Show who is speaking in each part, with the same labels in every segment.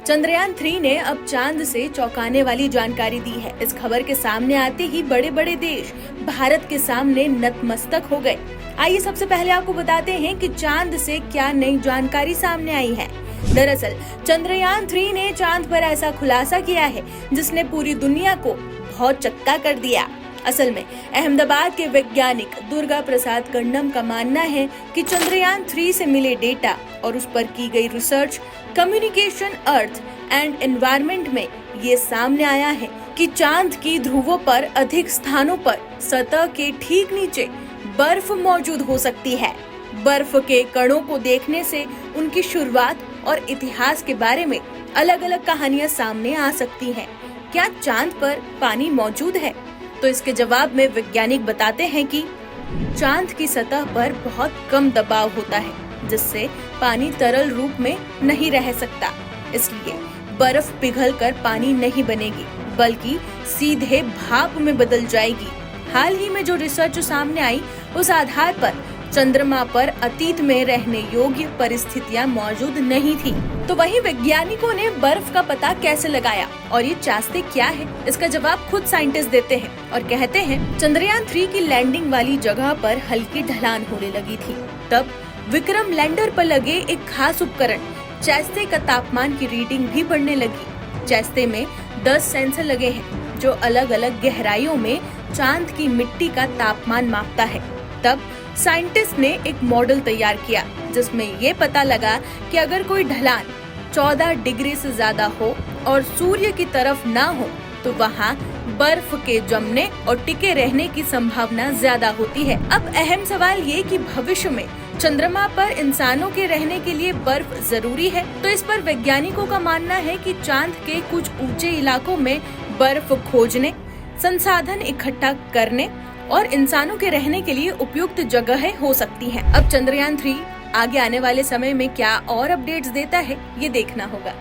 Speaker 1: चंद्रयान 3 ने अब चांद से चौंकाने वाली जानकारी दी है। इस खबर के सामने आते ही बड़े बड़े देश भारत के सामने नतमस्तक हो गए। आइए सबसे पहले आपको बताते हैं कि चांद से क्या नई जानकारी सामने आई है। दरअसल चंद्रयान 3 ने चांद पर ऐसा खुलासा किया है जिसने पूरी दुनिया को बहुत चक्का कर दिया। असल में अहमदाबाद के वैज्ञानिक दुर्गा प्रसाद कंडम का मानना है कि चंद्रयान 3 से मिले डेटा और उस पर की गई research communication earth and environment में ये सामने आया है कि चांद की ध्रुवों पर अधिक स्थानों पर सतह के ठीक नीचे बर्फ मौजूद हो सकती है। बर्फ के कणों को देखने से उनकी शुरुआत और इतिहास के बारे में अलग अलग कहानियां सामने आ सकती हैं। क्या चांद पर पानी मौजूद है? तो इसके जवाब में वैज्ञानिक बताते हैं कि चांद की सतह पर बहुत कम दबाव होता है, जिससे पानी तरल रूप में नहीं रह सकता। इसलिए बर्फ पिघलकर पानी नहीं बनेगी, बल्कि सीधे भाप में बदल जाएगी। हाल ही में जो रिसर्च सामने आई, उस आधार पर चंद्रमा पर अतीत में रहने योग्य परिस्थितियां मौजूद नहीं थी। तो वहीं वैज्ञानिकों ने बर्फ का पता कैसे लगाया और ये चास्ते क्या है, इसका जवाब खुद साइंटिस्ट देते हैं और कहते हैं चंद्रयान 3 की लैंडिंग वाली जगह पर हल्की ढलान होने लगी थी। तब विक्रम लैंडर पर लगे एक खास उपकरण चास्ते का तापमान की रीडिंग भी बढ़ने लगी। चास्ते में 10 सेंसर लगे हैं जो अलग अलग गहराइयों में चांद की मिट्टी का तापमान मापता है। तब साइंटिस्ट ने एक मॉडल तैयार किया जिसमें ये पता लगा कि अगर कोई ढलान 14 डिग्री से ज्यादा हो और सूर्य की तरफ ना हो तो वहाँ बर्फ के जमने और टिके रहने की संभावना ज्यादा होती है। अब अहम सवाल ये कि भविष्य में चंद्रमा पर इंसानों के रहने के लिए बर्फ जरूरी है। तो इस पर वैज्ञानिकों का मानना है कि चांद के कुछ ऊंचे इलाकों में बर्फ खोजने, संसाधन इकट्ठा करने और इंसानों के रहने के लिए उपयुक्त जगहें हो सकती हैं। अब चंद्रयान 3 आगे आने वाले समय में क्या और अपडेट्स देता है, ये देखना होगा।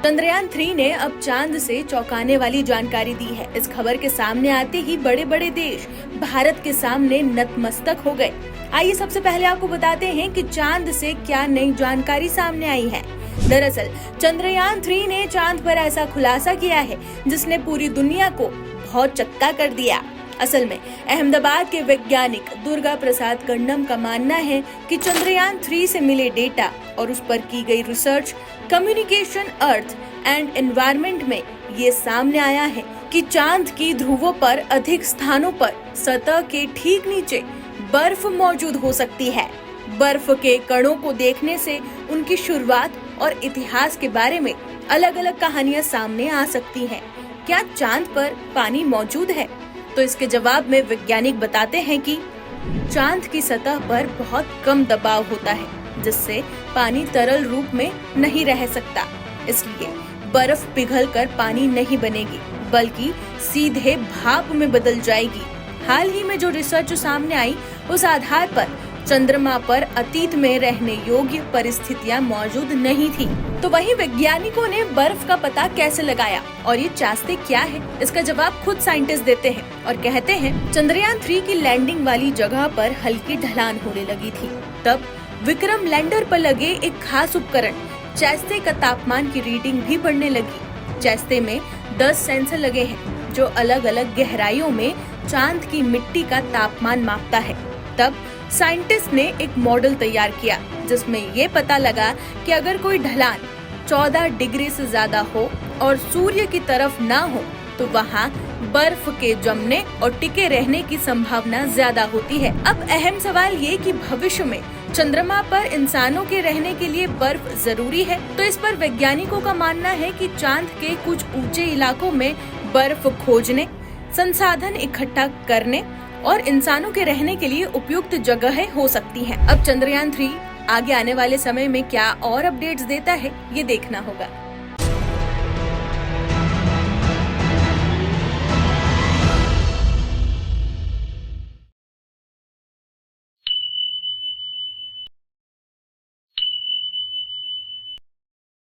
Speaker 1: चंद्रयान 3 ने अब चांद से चौंकाने वाली जानकारी दी है। इस खबर के सामने आते ही बड़े बड़े देश भारत के सामने नतमस्तक हो गए। आइए सबसे पहले आपको बताते हैं कि चांद से क्या नई जानकारी सामने आई है। दरअसल चंद्रयान 3 ने चांद पर ऐसा खुलासा किया है जिसने पूरी दुनिया को बहुत चक्का कर दिया। असल में अहमदाबाद के वैज्ञानिक दुर्गा प्रसाद कंडम का मानना है कि चंद्रयान 3 से मिले डेटा और उस पर की गई research communication earth and environment में ये सामने आया है कि चांद की ध्रुवों पर अधिक स्थानों पर सतह के ठीक नीचे बर्फ मौजूद हो सकती है। बर्फ के कणों को देखने से उनकी शुरुआत और इतिहास के बारे में अलग अलग कहानियां सामने आ सकती हैं। क्या चांद पर पानी मौजूद है? तो इसके जवाब में वैज्ञानिक बताते हैं कि चांद की सतह पर बहुत कम दबाव होता है, जिससे पानी तरल रूप में नहीं रह सकता। इसलिए बर्फ पिघलकर पानी नहीं बनेगी, बल्कि सीधे भाप में बदल जाएगी। हाल ही में जो रिसर्च सामने आई, उस आधार पर चंद्रमा पर अतीत में रहने योग्य परिस्थितियां मौजूद नहीं थी। तो वहीं वैज्ञानिकों ने बर्फ का पता कैसे लगाया और ये चास्ते क्या है, इसका जवाब खुद साइंटिस्ट देते हैं और कहते हैं चंद्रयान 3 की लैंडिंग वाली जगह पर हल्की ढलान होने लगी थी। तब विक्रम लैंडर पर लगे एक खास उपकरण चास्ते का तापमान की रीडिंग भी बढ़ने लगी। चास्ते में 10 सेंसर लगे हैं जो अलग अलग गहराइयों में चांद की मिट्टी का तापमान मापता है। तब साइंटिस्ट ने एक मॉडल तैयार किया जिसमें ये पता लगा कि अगर कोई ढलान 14 डिग्री से ज्यादा हो और सूर्य की तरफ ना हो तो वहाँ बर्फ के जमने और टिके रहने की संभावना ज्यादा होती है। अब अहम सवाल ये कि भविष्य में चंद्रमा पर इंसानों के रहने के लिए बर्फ जरूरी है। तो इस पर वैज्ञानिकों का मानना है कि चांद के कुछ ऊंचे इलाकों में बर्फ खोजने, संसाधन इकट्ठा करने और इंसानों के रहने के लिए उपयुक्त जगहें हो सकती हैं। अब चंद्रयान 3 आगे आने वाले समय में क्या और अपडेट्स देता है, ये देखना होगा।